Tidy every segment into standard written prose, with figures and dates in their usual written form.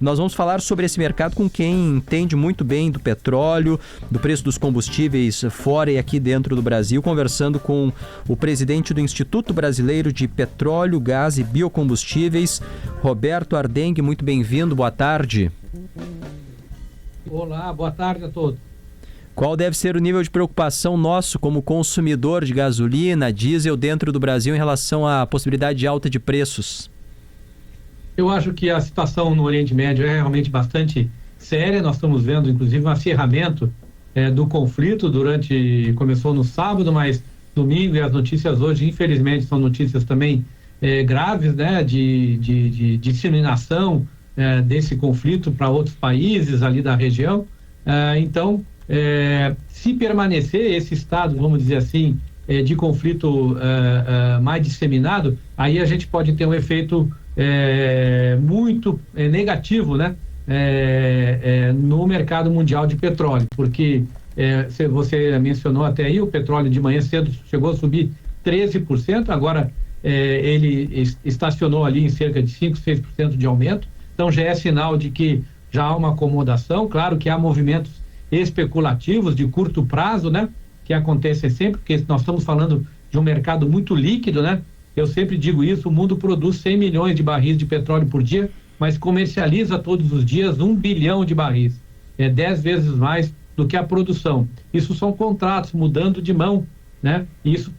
Nós vamos falar sobre esse mercado com quem entende muito bem do petróleo, do preço dos combustíveis fora e aqui dentro do Brasil, conversando com o presidente do Instituto Brasileiro de Petróleo, Gás e Biocombustíveis, Roberto Ardengue. Muito bem-vindo, boa tarde. Olá, boa tarde a todos. Qual deve ser o nível de preocupação nosso como consumidor de gasolina, diesel dentro do Brasil em relação à possibilidade de alta de preços? Eu acho que a situação no Oriente Médio é realmente bastante séria. Nós estamos vendo, inclusive, um acirramento do conflito começou no sábado, mas domingo, e as notícias hoje, infelizmente, são notícias também graves, né, de disseminação desse conflito para outros países ali da região. Então, se permanecer esse estado, vamos dizer assim, de conflito mais disseminado, aí a gente pode ter um efeito muito negativo, né, no mercado mundial de petróleo, porque você mencionou até aí, o petróleo de manhã cedo chegou a subir 13%, agora ele estacionou ali em cerca de 5%, 6% de aumento, então já é sinal de que já há uma acomodação. Claro que há movimentos especulativos de curto prazo, né, que acontecem sempre, porque nós estamos falando de um mercado muito líquido, né? Eu sempre digo isso, o mundo produz 100 milhões de barris de petróleo por dia, mas comercializa todos os dias 1 bilhão de barris, 10 vezes mais do que a produção. Isso são contratos mudando de mão, né? Isso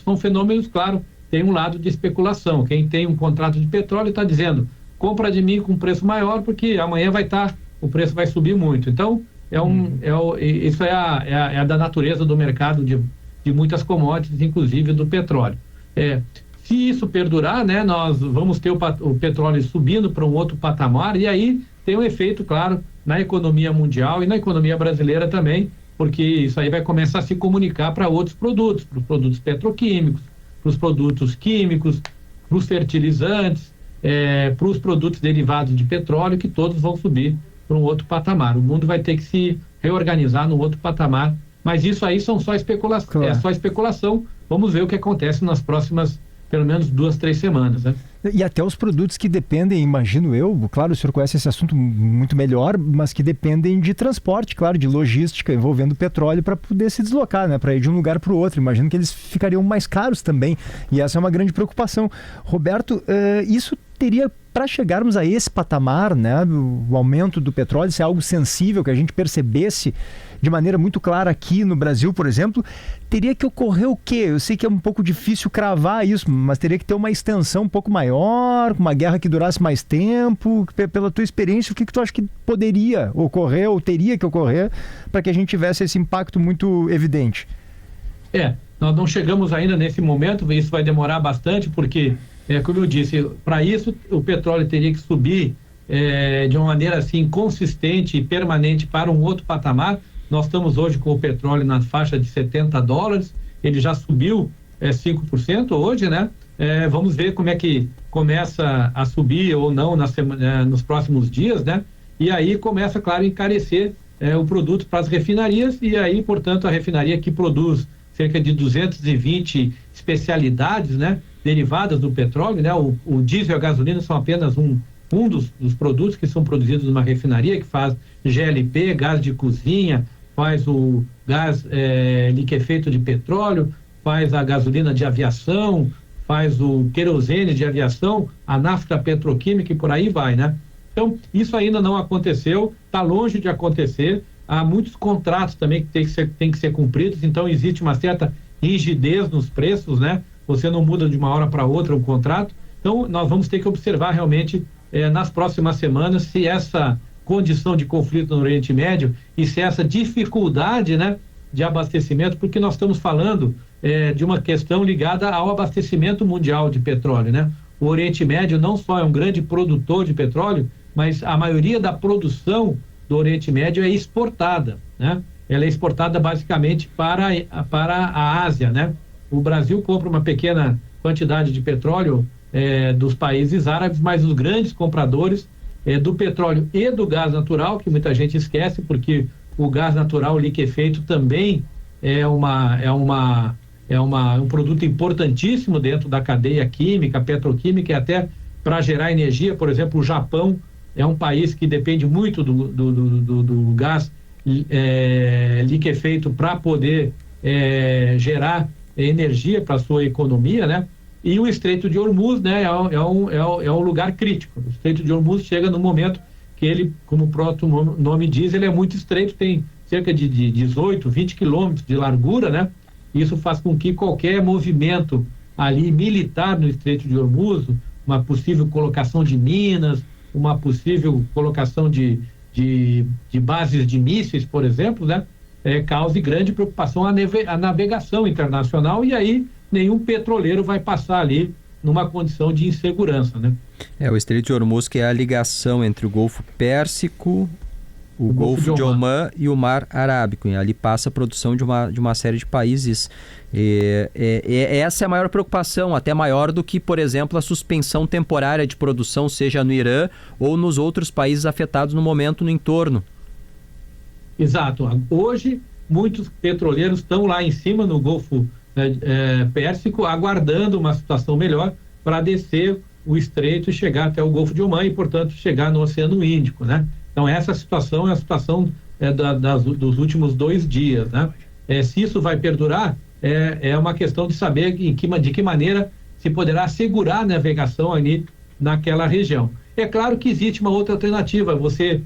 são fenômenos, claro, tem um lado de especulação. Quem tem um contrato de petróleo está dizendo, compra de mim com preço maior, porque amanhã o preço vai subir muito. Então, isso é da natureza do mercado de muitas commodities, inclusive do petróleo. Se isso perdurar, né, nós vamos ter o petróleo subindo para um outro patamar, e aí tem um efeito, claro, na economia mundial e na economia brasileira também, porque isso aí vai começar a se comunicar para outros produtos, para os produtos petroquímicos, para os produtos químicos, para os fertilizantes, para os produtos derivados de petróleo, que todos vão subir para um outro patamar. O mundo vai ter que se reorganizar no outro patamar, mas isso aí são só especulação, claro. É só especulação. Vamos ver o que acontece nas próximas, pelo menos 2, 3 semanas, né? E até os produtos que dependem, imagino eu, claro, o senhor conhece esse assunto muito melhor, mas que dependem de transporte, claro, de logística envolvendo petróleo para poder se deslocar, né, para ir de um lugar para o outro. Imagino que eles ficariam mais caros também, e essa é uma grande preocupação. Roberto, isso teria, para chegarmos a esse patamar, né, o aumento do petróleo, se é algo sensível que a gente percebesse de maneira muito clara aqui no Brasil, por exemplo, teria que ocorrer o quê? Eu sei que é um pouco difícil cravar isso, mas teria que ter uma extensão um pouco maior, uma guerra que durasse mais tempo. Pela tua experiência, o que tu acha que poderia ocorrer ou teria que ocorrer para que a gente tivesse esse impacto muito evidente? Nós não chegamos ainda nesse momento, isso vai demorar bastante, porque, como eu disse, para isso o petróleo teria que subir de uma maneira assim consistente e permanente para um outro patamar. Nós estamos hoje com o petróleo na faixa de $70, ele já subiu 5% hoje, né? Vamos ver como é que começa a subir ou não nos próximos dias, né? E aí começa, claro, a encarecer o produto para as refinarias, e aí, portanto, a refinaria que produz cerca de 220 especialidades, né, derivadas do petróleo, né? O diesel e a gasolina são apenas um dos produtos que são produzidos numa refinaria, que faz GLP, gás de cozinha, faz o gás liquefeito de petróleo, faz a gasolina de aviação, faz o querosene de aviação, a nafta petroquímica e por aí vai, né? Então, isso ainda não aconteceu, está longe de acontecer. Há muitos contratos também que tem que ser cumpridos, então existe uma certa rigidez nos preços, né? Você não muda de uma hora para outra o contrato. Então, nós vamos ter que observar realmente nas próximas semanas se essa condição de conflito no Oriente Médio e se essa dificuldade, né, de abastecimento, porque nós estamos falando de uma questão ligada ao abastecimento mundial de petróleo, né? O Oriente Médio não só é um grande produtor de petróleo, mas a maioria da produção do Oriente Médio é exportada, né? Ela é exportada basicamente para a Ásia, né? O Brasil compra uma pequena quantidade de petróleo dos países árabes, mas os grandes compradores do petróleo e do gás natural, que muita gente esquece, porque o gás natural liquefeito também é um produto importantíssimo dentro da cadeia química, petroquímica, e até para gerar energia. Por exemplo, o Japão é um país que depende muito do gás liquefeito para poder gerar energia para a sua economia, né? E o Estreito de Hormuz, né, é um lugar crítico. O Estreito de Hormuz chega no momento que ele, como o próprio nome diz, ele é muito estreito, tem cerca de 18, 20 quilômetros de largura, né? Isso faz com que qualquer movimento ali militar no Estreito de Hormuz, uma possível colocação de minas, uma possível colocação de bases de mísseis, por exemplo, né? Cause grande preocupação à navegação internacional, e aí nenhum petroleiro vai passar ali numa condição de insegurança, né? O Estreito de Hormuz, que é a ligação entre o Golfo Pérsico, o Golfo de Omã e o Mar Arábico. E ali passa a produção de uma série de países. Essa é a maior preocupação, até maior do que, por exemplo, a suspensão temporária de produção, seja no Irã ou nos outros países afetados no momento no entorno. Exato. Hoje, muitos petroleiros estão lá em cima no Golfo Pérsico, aguardando uma situação melhor para descer o estreito e chegar até o Golfo de Omã e, portanto, chegar no Oceano Índico, né? Então, essa situação é a situação dos últimos 2 dias, né? Se isso vai perdurar, é uma questão de saber de que maneira se poderá assegurar a navegação ali naquela região. É claro que existe uma outra alternativa, você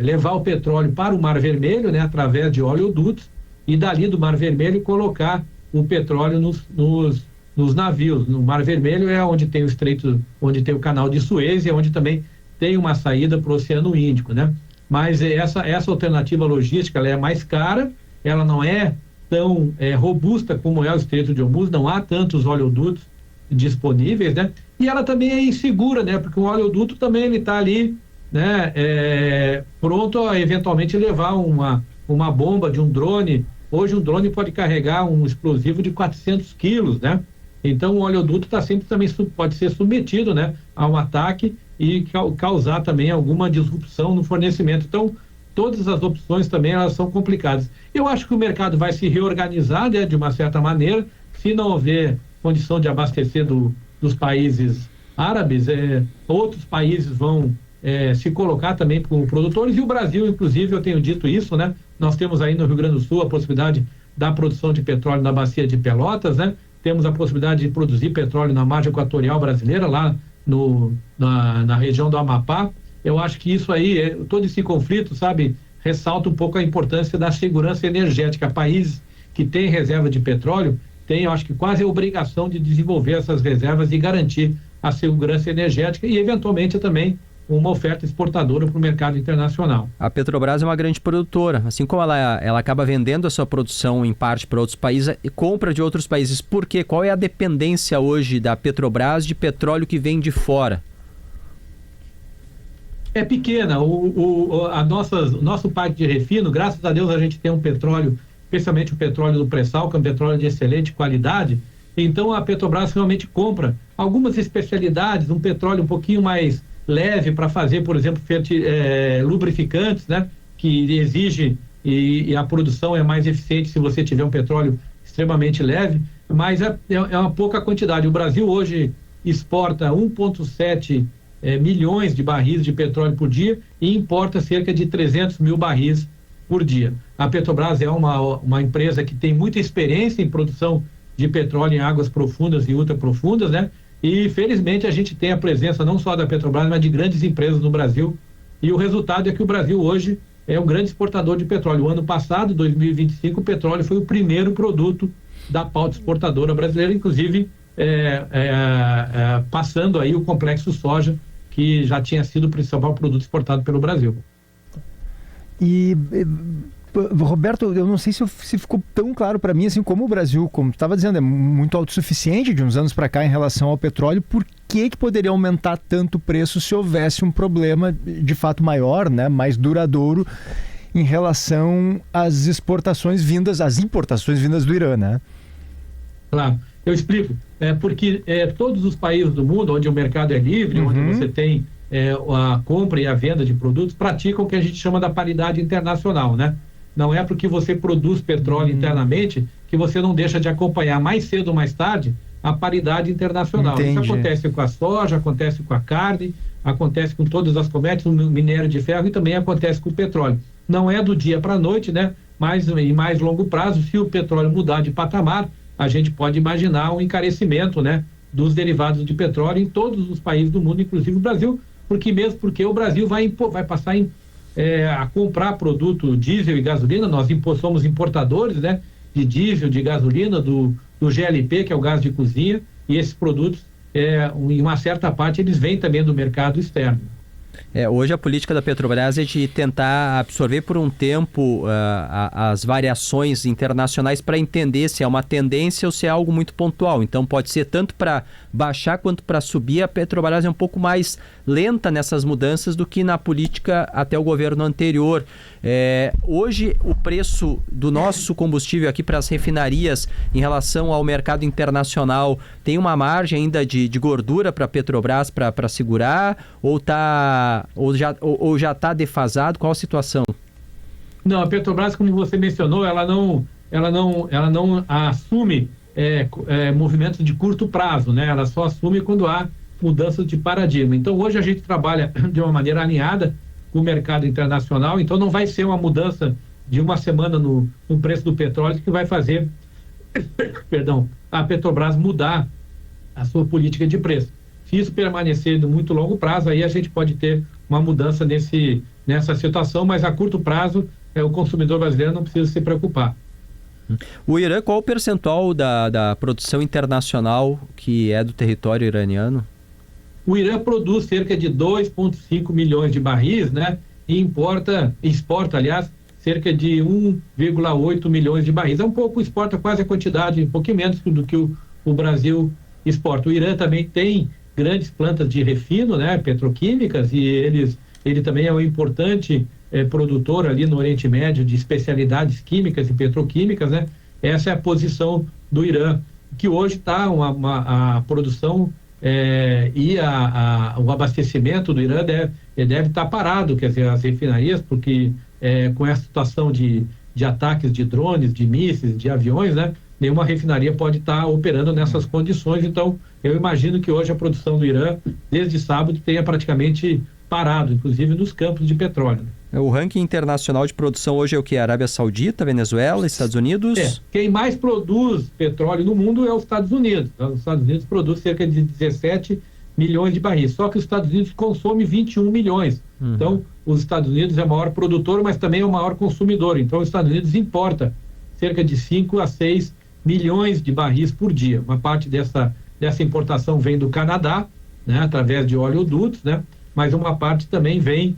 levar o petróleo para o Mar Vermelho, né, através de oleodutos, e dali do Mar Vermelho colocar o petróleo nos navios. No Mar Vermelho é onde tem o estreito, onde tem o canal de Suez, e é onde também tem uma saída para o Oceano Índico, né? Mas essa alternativa logística, ela é mais cara, ela não é tão robusta como é o Estreito de Hormuz, não há tantos oleodutos disponíveis, né? E ela também é insegura, né? Porque o oleoduto também ele está ali, né? Pronto a eventualmente levar uma bomba de um drone. Hoje um drone pode carregar um explosivo de 400 quilos, né? Então o oleoduto também pode ser submetido, né, a um ataque e causar também alguma disrupção no fornecimento. Então todas as opções também elas são complicadas. Eu acho que o mercado vai se reorganizar, né, de uma certa maneira. Se não houver condição de abastecer dos países árabes, outros países vão se colocar também como produtores, e o Brasil, inclusive, eu tenho dito isso, né? Nós temos aí no Rio Grande do Sul a possibilidade da produção de petróleo na bacia de Pelotas, né? Temos a possibilidade de produzir petróleo na margem equatorial brasileira, lá na região do Amapá. Eu acho que isso aí, todo esse conflito, sabe, ressalta um pouco a importância da segurança energética. Países que têm reserva de petróleo têm, eu acho que quase a obrigação de desenvolver essas reservas e garantir a segurança energética e, eventualmente, também uma oferta exportadora para o mercado internacional. A Petrobras é uma grande produtora, assim como ela acaba vendendo a sua produção em parte para outros países e compra de outros países. Por quê? Qual é a dependência hoje da Petrobras de petróleo que vem de fora? É pequena. O nosso parque de refino, graças a Deus a gente tem um petróleo, especialmente o petróleo do pré-sal, que é um petróleo de excelente qualidade. Então a Petrobras realmente compra algumas especialidades, um petróleo um pouquinho mais leve para fazer, por exemplo, lubrificantes, né, que exige e a produção é mais eficiente se você tiver um petróleo extremamente leve, mas é uma pouca quantidade. O Brasil hoje exporta 1,7 milhões de barris de petróleo por dia e importa cerca de 300 mil barris por dia. A Petrobras é uma empresa que tem muita experiência em produção de petróleo em águas profundas e ultraprofundas, né? E, felizmente, a gente tem a presença não só da Petrobras, mas de grandes empresas no Brasil. E o resultado é que o Brasil hoje é um grande exportador de petróleo. O ano passado, 2025, o petróleo foi o primeiro produto da pauta exportadora brasileira, inclusive passando aí o complexo soja, que já tinha sido o principal produto exportado pelo Brasil. E Roberto, eu não sei se ficou tão claro para mim, assim, como o Brasil, como tu estava dizendo, é muito autossuficiente de uns anos para cá em relação ao petróleo. Por que poderia aumentar tanto o preço se houvesse um problema de fato maior, né, mais duradouro em relação às importações vindas do Irã, né? Claro, eu explico. Porque todos os países do mundo onde o mercado é livre, onde você tem a compra e a venda de produtos, praticam o que a gente chama da paridade internacional, né? Não é porque você produz petróleo internamente que você não deixa de acompanhar mais cedo ou mais tarde a paridade internacional. Entendi. Isso acontece com a soja, acontece com a carne, acontece com todas as commodities, no minério de ferro, e também acontece com o petróleo. Não é do dia para a noite, né? Mas em mais longo prazo, se o petróleo mudar de patamar, a gente pode imaginar um encarecimento, né, dos derivados de petróleo em todos os países do mundo, inclusive o Brasil, porque o Brasil vai passar a comprar produto diesel e gasolina. Nós somos importadores, né, de diesel, de gasolina, do GLP, que é o gás de cozinha, e esses produtos, em uma certa parte, eles vêm também do mercado externo. Hoje a política da Petrobras é de tentar absorver por um tempo as variações internacionais para entender se é uma tendência ou se é algo muito pontual. Então pode ser tanto para baixar quanto para subir. A Petrobras é um pouco mais lenta nessas mudanças do que na política até o governo anterior. Hoje o preço do nosso combustível aqui para as refinarias em relação ao mercado internacional tem uma margem ainda de gordura para a Petrobras para segurar ou já está defasado? Qual a situação? Não, a Petrobras, como você mencionou, ela não assume movimentos de curto prazo, né? Ela só assume quando há mudanças de paradigma. Então hoje a gente trabalha de uma maneira alinhada com o mercado internacional, então não vai ser uma mudança de uma semana no preço do petróleo que vai fazer a Petrobras mudar a sua política de preço. Se isso permanecer de muito longo prazo, aí a gente pode ter uma mudança nessa situação, mas a curto prazo o consumidor brasileiro não precisa se preocupar. O Irã, qual o percentual da produção internacional que é do território iraniano? O Irã produz cerca de 2,5 milhões de barris, né? E exporta, aliás, cerca de 1,8 milhões de barris. Exporta quase a quantidade, um pouquinho menos do que o Brasil exporta. O Irã também tem grandes plantas de refino, né, petroquímicas, e ele também é um importante produtor ali no Oriente Médio de especialidades químicas e petroquímicas, né? Essa é a posição do Irã, que hoje está a produção e o abastecimento do Irã deve estar parado, quer dizer, as refinarias, porque com essa situação de ataques de drones, de mísseis, de aviões, né? Nenhuma refinaria pode estar operando nessas condições. Então, eu imagino que hoje a produção do Irã, desde sábado, tenha praticamente parado, inclusive nos campos de petróleo. O ranking internacional de produção hoje é o que? Arábia Saudita, Venezuela, Estados Unidos? Quem mais produz petróleo no mundo é os Estados Unidos. Os Estados Unidos produzem cerca de 17 milhões de barris, só que os Estados Unidos consomem 21 milhões. Então, os Estados Unidos é o maior produtor, mas também é o maior consumidor. Então, os Estados Unidos importa cerca de 5 a 6 milhões de barris por dia. Uma parte dessa importação vem do Canadá, né, através de oleodutos, né, mas uma parte também vem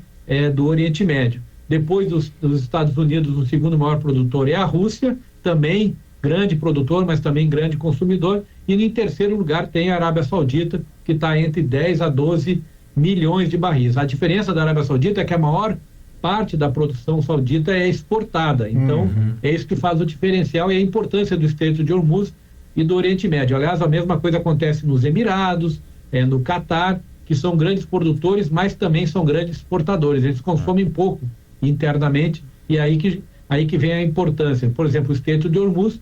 do Oriente Médio. Depois dos Estados Unidos, o segundo maior produtor é a Rússia, também grande produtor, mas também grande consumidor. E em terceiro lugar tem a Arábia Saudita, que está entre 10 a 12 milhões de barris. A diferença da Arábia Saudita é que a maior parte da produção saudita é exportada. Então, é isso que faz o diferencial e a importância do Estreito de Hormuz e do Oriente Médio. Aliás, a mesma coisa acontece nos Emirados, no Catar, que são grandes produtores, mas também são grandes exportadores. Eles consomem pouco internamente e aí que vem a importância. Por exemplo, o Estreito de Hormuz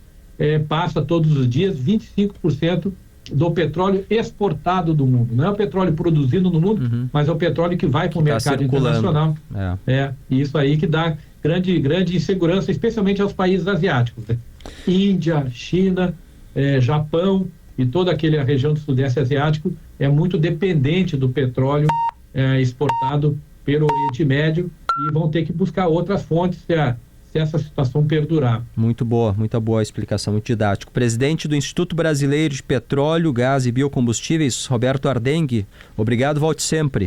passa todos os dias 25% do petróleo exportado do mundo. Não é o petróleo produzido no mundo, mas é o petróleo que vai para o mercado internacional. E isso aí que dá grande insegurança, especialmente aos países asiáticos, né? Índia, China, Japão e toda aquela região do Sudeste Asiático é muito dependente do petróleo exportado pelo Oriente Médio e vão ter que buscar outras fontes se essa situação perdurar. Muito boa a explicação, muito didático. Presidente do Instituto Brasileiro de Petróleo, Gás e Biocombustíveis, Roberto Ardengui, obrigado, volte sempre.